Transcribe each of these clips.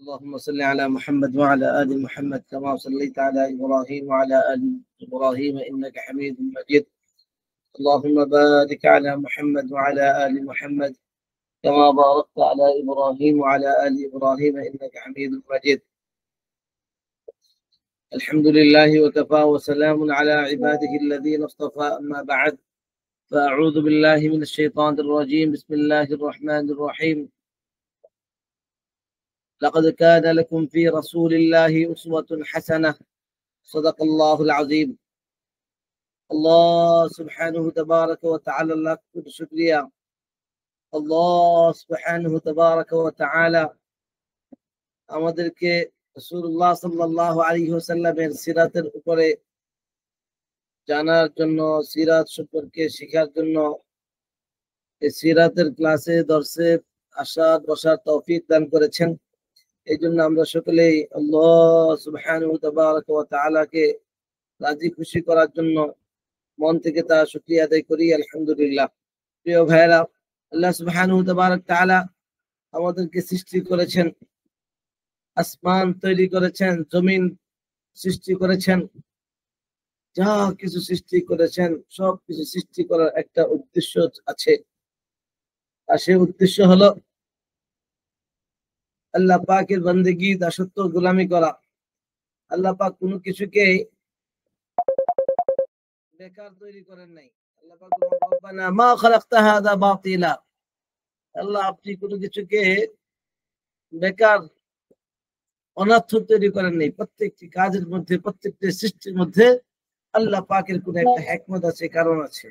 اللهم صل على محمد وعلى آل محمد كما صليت على إبراهيم وعلى آل إبراهيم إنك حميد مجيد. اللهم بارك على محمد وعلى آل محمد كما باركت على إبراهيم وعلى آل إبراهيم إنك حميد مجيد. الحمد لله وكفى وسلام على عباده الذين اصطفى، أما بعد، فأعوذ بالله من الشيطان الرجيم. بسم الله الرحمن الرحيم. لقد كان لكم في رسول الله أسوة حسنة. صدق الله العظيم. الله سبحانه تبارك وتعالى لك شكريا। আল্লাহ সুবহানাহু তাবারাকা ওয়া তাআলা আমাদেরকে রাসূলুল্লাহ সাল্লাল্লাহু আলাইহি ওয়াসাল্লামের সিরাতের উপরে জানার জন্য, সিরাত সম্পর্কে শেখার জন্য এই সিরাতের ক্লাসে দর্শে আসার বসার তৌফিক দান করেছেন। এই জন্য আমরা সকলেই আল্লাহ সুবহানাহু তাবারাকা ওয়া তাআলাকে রাজি খুশি করার জন্য মন থেকে তার শুকরিয়া আদায় করি। আলহামদুলিল্লাহ। প্রিয় ভাইরা, আল্লাহ সুবহানাহু তাবারাক তাআলা আমাদেরকে সৃষ্টি করেছেন, আসমান তৈরি করেছেন, জমিন সৃষ্টি করেছেন, যা কিছু সৃষ্টি করেছেন সব কিছু সৃষ্টি করার একটা উদ্দেশ্য আছে। আর সেই উদ্দেশ্য হলো আল্লাহ পাকের বান্দেগী, দাসত্ব, গোলামি করা। আল্লাহ পাক কোনো কিছুকে বেকার তৈরি করেন নাই। আল্লাহ পাক বলেন, রব্বানা মা খালাকতা হাযা বাতিলা। আল্লাহ আপনি কোনো কিছুকে বেকার অনর্থক তৈরি করেন নাই। প্রত্যেকটি কাজের মধ্যে, প্রত্যেকটি সৃষ্টির মধ্যে আল্লাহ পাকের কোনো একটা হিকমত আছে, কারণ আছে।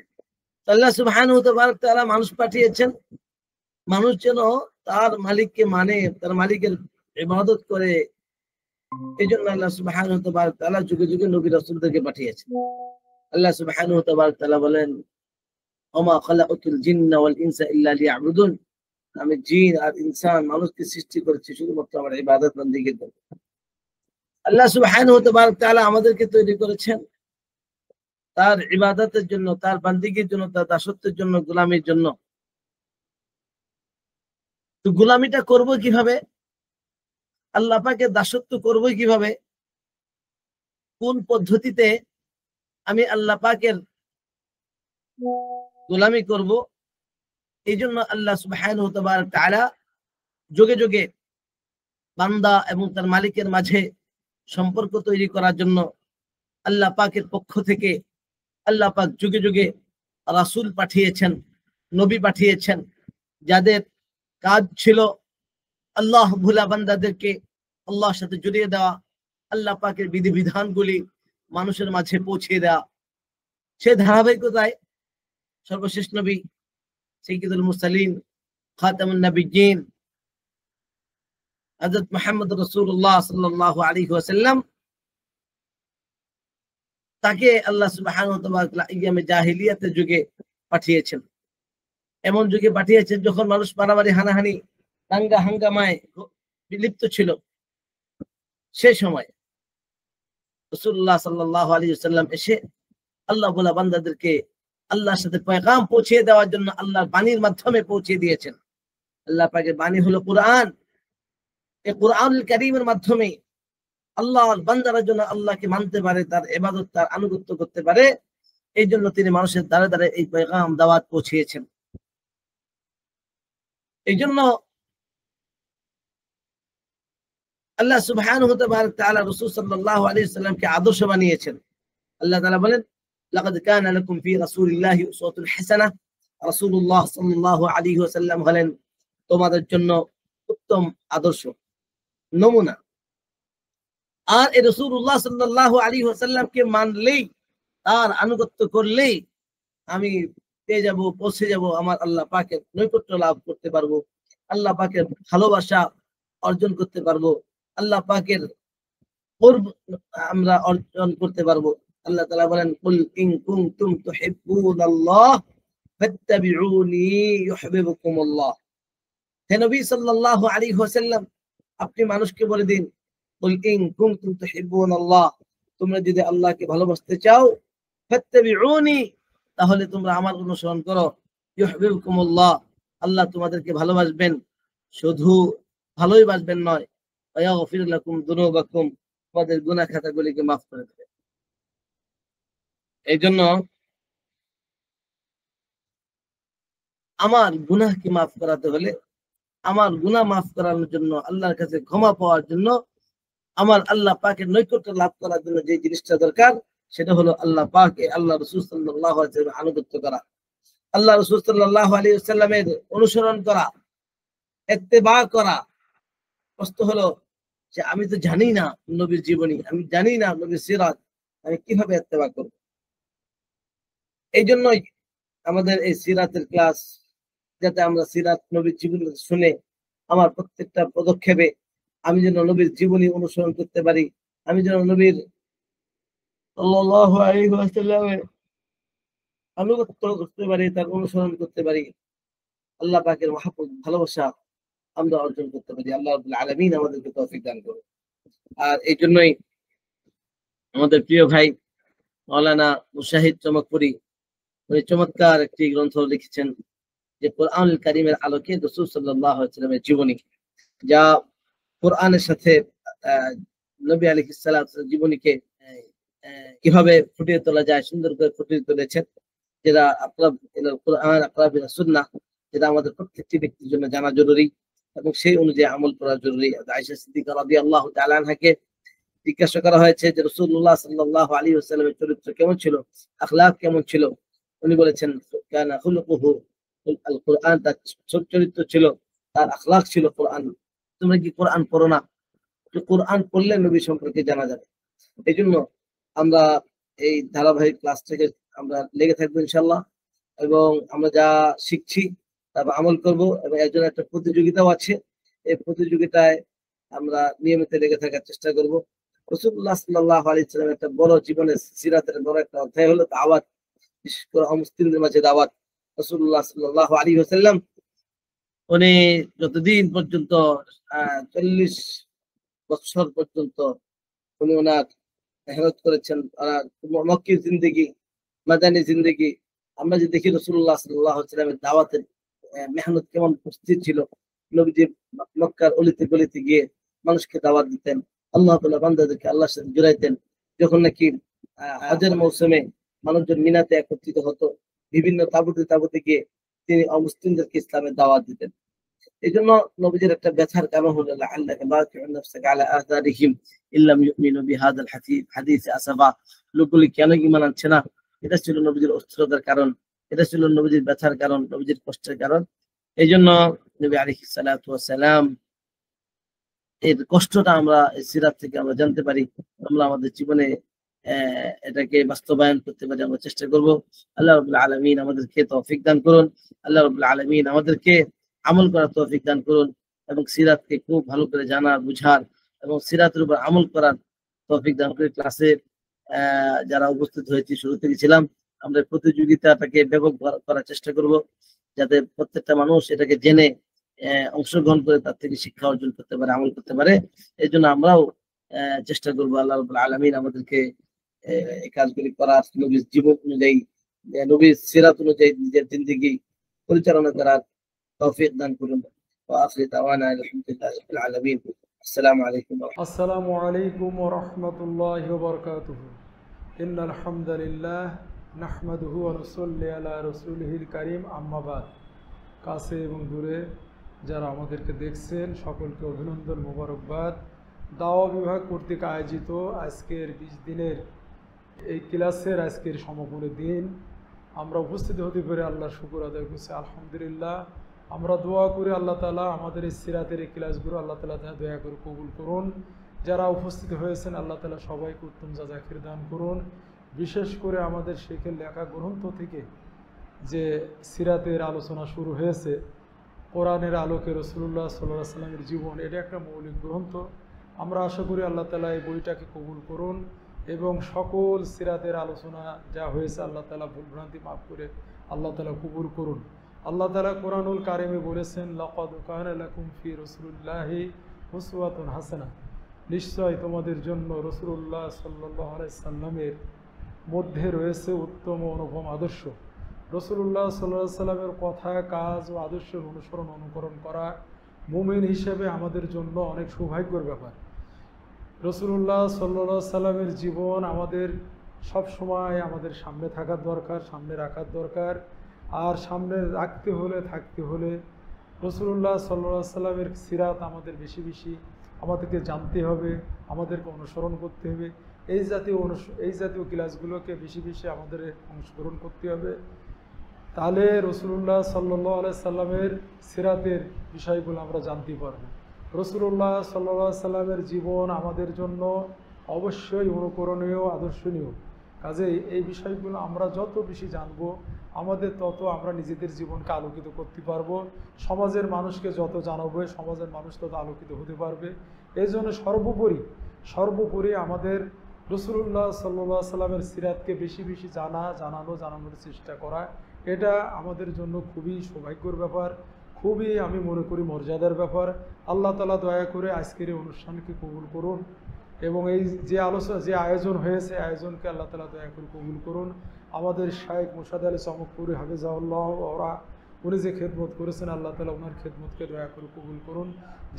আল্লাহ সুবহানাহু তাবারাক তাআলা মানুষ পাঠিয়েছেন, মানুষ যেন তার মালিককে মানে, তার মালিকের ইবাদত করে। এই জন্য আল্লাহ সুবহানাহু তাবারাক তাআলা যুগে যুগে নবী রাসূলদেরকে পাঠিয়েছেন। আল্লাহ সুবহানাহু তাবারাক তাআলা বলেন, ওমা খালাকাতুল জিন্না ওয়াল ইনসা ইল্লা লিয়াবুদুন। আমি জিন আর ইনসান, মানুষকে সৃষ্টি করেছি শুধুমাত্র আমার ইবাদত বন্দেগীর জন্য। আল্লাহ সুবহানাহু তাবারাক তাআলা আমাদেরকে তৈরি করেছেন তার ইবাদতের জন্য, তার বন্দেগীর জন্য, তার দাসত্বের জন্য, গোলামির জন্য। তো গোলামিটা করব কিভাবে? আল্লাহ পাকের দাসত্ব করব কিভাবে? কোন পদ্ধতিতে আমি আল্লাহ পাকের গোলামি করব? এই জন্য আল্লাহ সুবহানাহু তাবারাক তাআলা যুগে যুগে বান্দা এবং তার মালিকের মাঝে সম্পর্ক তৈরি করার জন্য আল্লাহ পাকের পক্ষ থেকে আল্লাহ পাক যুগে যুগে রাসূল পাঠিয়েছেন, নবী পাঠিয়েছেন, যাদের কাজ ছিল আল্লাহ ভোলা বান্দাদেরকে আল্লাহর সাথে জড়িয়ে দেওয়া, আল্লাহ পাকের বিধিবিধানগুলি মানুষের মাঝে পৌঁছে দেওয়া। সেই ধারাবাহিকতায় সর্বশেষ নবী সাইয়্যিদুল মুরসালিন, খাতামুন নবিয়্যিন হযরত মুহাম্মদ রাসূলুল্লাহ সাল্লাল্লাহু আলাইহি ওয়াসাল্লাম, তাকে আল্লাহ সুবহানাহু ওয়া তাআলা ইয়ামে জাহিলিয়াতের যুগে পাঠিয়েছেন। এমন যুগে পাঠিয়েছেন যখন মানুষ মারামারি, হানাহানি, দাঙ্গা হাঙ্গামায় বিলিপ্ত ছিল। সেই সময় রাসূলুল্লাহ সাল্লাল্লাহু আলাইহি ওয়াসাল্লাম এসে আল্লাহ বলা বান্দাদেরকে আল্লাহর সাথে পয়গাম পৌঁছে দেওয়ার জন্য আল্লাহর বাণীর মাধ্যমে পৌঁছে দিয়েছেন। আল্লাহ পাকের বাণী হলো কুরআন। এই কুরআনুল কারীমের মাধ্যমে আল্লাহর বান্দারা যেন আল্লাহকে মানতে পারে, তার ইবাদত, তার আনুগত্য করতে পারে, এই জন্য তিনি মানুষের দ্বারে দ্বারে এই পয়গাম দাওয়াত পৌঁছিয়েছেন। এই জন্য আল্লাহ সুবহানাহু তাআলা রাসূল সাল্লাল্লাহু আলাইহি ওয়াসাল্লামকে আদর্শ বানিয়েছেন। আল্লাহ তাআলা বলেন, লাকাদ কানা লাকুম ফি রাসূলিল্লাহি উসওয়াতুন হাসানাহ। রাসূলুল্লাহ সাল্লাল্লাহু আলাইহি ওয়াসাল্লাম হলেন তোমাদের জন্য উত্তম আদর্শ, নমুনা। আর এই রাসূলুল্লাহ সাল্লাল্লাহু আলাইহি ওয়াসাল্লামকে মানলেই, তার আনুগত্য করলেই আমি পেয়ে যাব, পৌঁছে যাব, আমার আল্লাহ পাকের নৈকট্য লাভ করতে পারবো, আল্লাহ পাকের ভালোবাসা অর্জন করতে পারবো, আল্লাহ পাকের কুরব আমরা অর্জন করতে পারবো। আল্লাহ তাআলা বলেন, কুল ইন কুনতুম তুহিব্বুনাল্লাহ ফাত্তাবিউনি ইউহিব্বুকুমুল্লাহ। হে নবী সাল্লাল্লাহু আলাইহি ওয়াসাল্লাম, আপনি মানুষকে বলে দিন, কুল ইন কুনতুম তুহিব্বুনাল্লাহ, তোমরা যদি আল্লাহকে ভালোবাসতে চাও, ফাত্তাবিউনি, তাহলে তোমরা আমার অনুসরণ করো, ইউহিব্বুকুমুল্লাহ, আল্লাহ তোমাদেরকে ভালোবাসবেন। শুধু ভালোই বাসবেন নয়, ويغفر لكم ذنوبكم তোমাদের গুনাহ খাতাগুলিকে মাফ করে দেবে। এই জন্য আমার গুনাহকে মাফ করাতে হলে, আমার গুনাহ মাফ করানোর জন্য, আল্লাহর কাছে ক্ষমা পাওয়ার জন্য, আমার আল্লাহ পাকের নৈকট্য লাভ করার জন্য যে জিনিসটা দরকার সেটা হলো আল্লাহ পাক আল্লাহ রাসূল সাল্লাল্লাহু আলাইহি ওয়াসাল্লামের আনুগত্য করা, আল্লাহ রাসূল সাল্লাল্লাহু আলাইহি ওয়াসাল্লামের অনুসরণ করা, ইত্তেবা করা। প্রশ্ন হলো যে আমি তো জানি না নবীর জীবনী, আমি জানি না নবীর সিরাত, আমি কিভাবে ইত্তেবা করব? এই জন্যই আমাদের এই সিরাতের ক্লাস, যাতে আমরা সিরাত নবীর জীবনী শুনে আমার প্রত্যেকটা পদক্ষেপে আমি যেন নবীর জীবনী অনুসরণ করতে পারি, আমি যেন নবীর সাল্লাল্লাহু আলাইহি ওয়াসাল্লামের আনুগত্য করতে পারি, তার অনুসরণ করতে পারি, আল্লাহ পাকের মহব্বত ভালোবাসা আমরা অর্জন করতে পারি। আল্লাহ রাব্বুল আলামিন আমাদেরকে তৌফিক দান করুন। আর এই জন্যই আমাদের প্রিয় ভাই মাওলানা মুশাহিদ চমকপুরি উনি চমৎকার একটি গ্রন্থ লিখেছেন যে কোরআনুল কারীমের আলোকে রাসূল সাল্লাল্লাহু আলাইহি ওয়াসাল্লামের জীবনী, যা কোরআনের সাথে নবী আলাইহিস সালাতু জীবনীকে কিভাবে ফুটিয়ে তোলা যায় সুন্দর করে ফুটিয়ে তুলেছেন, যেটা আকরাব ইলাল কোরআন আকরাব ইলাস সুন্নাহ, যেটা আমাদের প্রত্যেকটি ব্যক্তির জন্য জানা জরুরি এবং সেই অনুযায়ী আমল করা জরুরি। আয়েশা সিদ্দিকা রাদিয়াল্লাহু তাআলা আনহাকে জিজ্ঞাসা করা হয়েছে যে রাসূলুল্লাহ সাল্লাল্লাহু আলাইহি ওয়াসাল্লামের চরিত্র কেমন ছিল, আখলাক কেমন ছিল? উনি বলেছেন কানা খুলুকুহু আল কোরআন, তার চরিত্র ছিল, তার আখলাক ছিল কোরআন। তোমরা কি কোরআন পড়ো না? কোরআন পড়লে নবী সম্পর্কে জানা যাবে। এই জন্য আমরা এই ধারাবাহিক ক্লাস থেকে আমরা লেগে থাকবো ইনশাআল্লাহ, এবং আমরা যা শিখছি তারপর আমল করব, এবং এর জন্য একটা প্রতিযোগিতাও আছে। এই প্রতিযোগিতায় আমরা নিয়মিত লেগে থাকার চেষ্টা করব। রাসূলুল্লাহ সাল্লাল্লাহু আলাইহি ওয়াসাল্লাম একটা বড় জীবনের সিরাতের বড় একটা অধ্যায় হলো দাওয়াত, বিশেষ করে অমুসলিমদের মাঝে দাওয়াত। রাসূলুল্লাহ সাল্লাল্লাহু আলাইহি ওয়াসাল্লাম উনি যতদিন পর্যন্ত 40 বছর পর্যন্ত উনি ওনার মেহনত করেছেন, মক্কি জিন্দেগি, মাদানী জিন্দেগি। আমরা যে দেখি রাসূলুল্লাহ সাল্লাল্লাহু আলাইহি ওয়াসাল্লামের দাওয়াতের মেহনত কেমন উপস্থিত ছিল। নবীজি মক্কার অলিতে গলিতে গিয়ে মানুষকে দাওয়াত দিতেন, আল্লাহ তাআলা বান্দাদেরকে আল্লাহর সাথে জড়াইতেন। যখন নাকি হজের মৌসুমে মানুষজন মিনাতে একত্রিত হতো, বিভিন্ন তাঁবুতে তাঁবুতে গিয়ে তিনি অমুসলিমদেরকে ইসলামের দাওয়াত দিতেন। এই জন্য নবীজির একটা ব্যথার কারণ হলো লাআল্লাকা বাকিউন নাফসাকা আলা আযারিহিম ইল্লাম ইউমিনু বিহাযাল হাদিস আসাফা, লোকগুলি কেন ঈমান আনছে না? এটা ছিল নবীজির অস্থিরতার কারণ, এটা ছিল নবীজির ব্যথার কারণ, নবীজির কষ্টের কারণ। এই জন্য নবী আলাইহিস সালাতু ওয়াস সালাম এর কষ্টটা আমরা সিরাত থেকে আমরা জানতে পারি, আমরা আমাদের জীবনে এটাকে বাস্তবায়ন করতে পারি, আমরা চেষ্টা করব। আল্লাহ রাব্বুল আলামিন আমাদেরকে তৌফিক দান করুন, আল্লাহ রাব্বুল আলামিন আমাদেরকে আমল করার তৌফিক দান করুন, এবং সিরাতকে খুব ভালো করে জানার, বুঝার এবং সিরাতের উপর আমল করার তৌফিক দান করে। ক্লাসে যারা উপস্থিত হয়েছে, শুরু থেকে ছিলাম, আমরা প্রতিযোগিতাটাকে ব্যাপক করার চেষ্টা করব, যাতে প্রত্যেকটা মানুষ এটাকে জেনে অংশগ্রহণ করে তার থেকে শিক্ষা অর্জন করতে পারে, আমল করতে পারে। এই জন্য আমরাও চেষ্টা করবো আল্লাহ রাব্বুল আলামিন আমাদেরকে এই কাজগুলি করার, নবীর জীবন অনুযায়ী, নবীর সিরাত অনুযায়ী নিজের জিন্দেগি পরিচালনা করার তৌফিক দান করুন। وآخر دعوانا الحمد لله رب العالمين. السلام عليكم ওয়া রাহমাতুল্লাহি ওয়া বারাকাতুহু। ইন্নাল হামদালিল্লাহ নাহমাদুহু ওয়া নুসাল্লি আলা রাসূলিহিল কারীম, আম্মা বাদ। কাছে এবং দূরে যারা আমাদেরকে দেখছেন সকলকে অভিনন্দন, মোবারকবাদ। দাওয়া বিভাগ কর্তৃক আয়োজিত আজকের 20 দিনের এই ক্লাসের আজকের সমাপনী দিন আমরা উপস্থিত হতে পেরে আল্লাহর শুকর আদায় করছি, আলহামদুলিল্লাহ। আমরা দোয়া করি আল্লাহ তাআলা আমাদের এই সিরাতের এই ক্লাসগুলো আল্লাহ তাআলা দয়া করে কবুল করুন। যারা উপস্থিত হয়েছেন আল্লাহ তাআলা সবাইকে উত্তম জাযাখির দান করুন। বিশেষ করে আমাদের শেখের লেখা গ্রন্থ থেকে যে সিরাতের আলোচনা শুরু হয়েছে, কোরআনের আলোকে রাসূলুল্লাহ সাল্লাল্লাহু আলাইহি ওয়াসাল্লামের জীবন, এটা একটা মৌলিক গ্রন্থ। আমরা আশা করি আল্লাহ তাআলা এই বইটাকে কবুল করুন, এবং সকল সিরাতের আলোচনা যা হয়েছে আল্লাহ তাআলা ভুলভ্রান্তি মাফ করে আল্লাহ তাআলা কবুল করুন। আল্লাহ তাআলা কোরআনুল কারিমে বলেছেন, লাকাদ কানা লাকুম ফি রাসূলিল্লাহি উসওয়াতুন হাসানাহ, নিশ্চয় তোমাদের জন্য রাসূলুল্লাহ সাল্লাল্লাহু আলাইহি সাল্লামের মধ্যে রয়েছে উত্তম ও অনুপম আদর্শ। রাসূলুল্লাহ সাল্লাল্লাহু আলাইহি সাল্লামের কথা, কাজ ও আদর্শের অনুসরণ অনুকরণ করা মুমিন হিসেবে আমাদের জন্য অনেক সৌভাগ্যের ব্যাপার। রাসূলুল্লাহ সাল্লাল্লাহু আলাইহি সাল্লামের জীবন আমাদের সব সময় আমাদের সামনে থাকার দরকার, সামনে রাখার দরকার। আর সামনে রাখতে হলে, থাকতে হলে রাসূলুল্লাহ সাল্লাল্লাহু আলাইহি সাল্লামের সিরাত আমাদের বেশি বেশি আমাদেরকে জানতে হবে, আমাদেরকে অনুসরণ করতে হবে। এই জাতীয় ক্লাসগুলোকে বেশি বেশি আমাদের অংশগ্রহণ করতে হবে। তাহলে রাসূলুল্লাহ সাল্লাল্লাহু আলাইহি সাল্লামের সিরাতের বিষয়গুলো আমরা জানতে পারব। রাসূলুল্লাহ সাল্লাল্লাহু আলাইহি সাল্লামের জীবন আমাদের জন্য অবশ্যই অনুকরণীয়, আদর্শনীয়। কাজেই এই বিষয়গুলো আমরা যত বেশি জানব, আমাদের তত আমরা নিজেদের জীবনকে আলোকিত করতে পারবো। সমাজের মানুষকে যত জানাবো, সমাজের মানুষ তত আলোকিত হতে পারবে। এই জন্য সর্বোপরি আমাদের রাসূলুল্লাহ সাল্লাল্লাহু আলাইহি সাল্লামের সিরাতকে বেশি বেশি জানানোর চেষ্টা করা, এটা আমাদের জন্য খুবই সৌভাগ্যের ব্যাপার, খুবই আমি মনে করি মর্যাদার ব্যাপার। আল্লাহ তাআলা দয়া করে আজকের এই অনুষ্ঠানকে কবুল করুন এবং এই যে আয়োজন হয়েছে, আয়োজনকে আল্লাহ তাআলা দয়া করে কবুল করুন। আমাদের শায়েখ মুরশিদ আলী চমকপুরি হাফিজাহুল্লাহ, উনি যে খেদমত করেছেন, আল্লাহ তাআলা ওনার খেদমতকে দয়া করে কবুল করুন।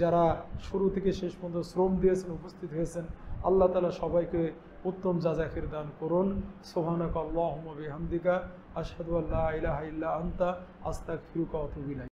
যারা শুরু থেকে শেষ পর্যন্ত শ্রম দিয়েছেন, উপস্থিত হয়েছেন, আল্লাহ তাআলা সবাইকে উত্তম জাযাখির দান করুন। সুবহানাকা আল্লাহুম্মা বিহামদিকা আশহাদু আল্লা ইলাহা ইল্লা আনতা আস্তাগফিরুকা ওয়া আতুবু ইলাইক।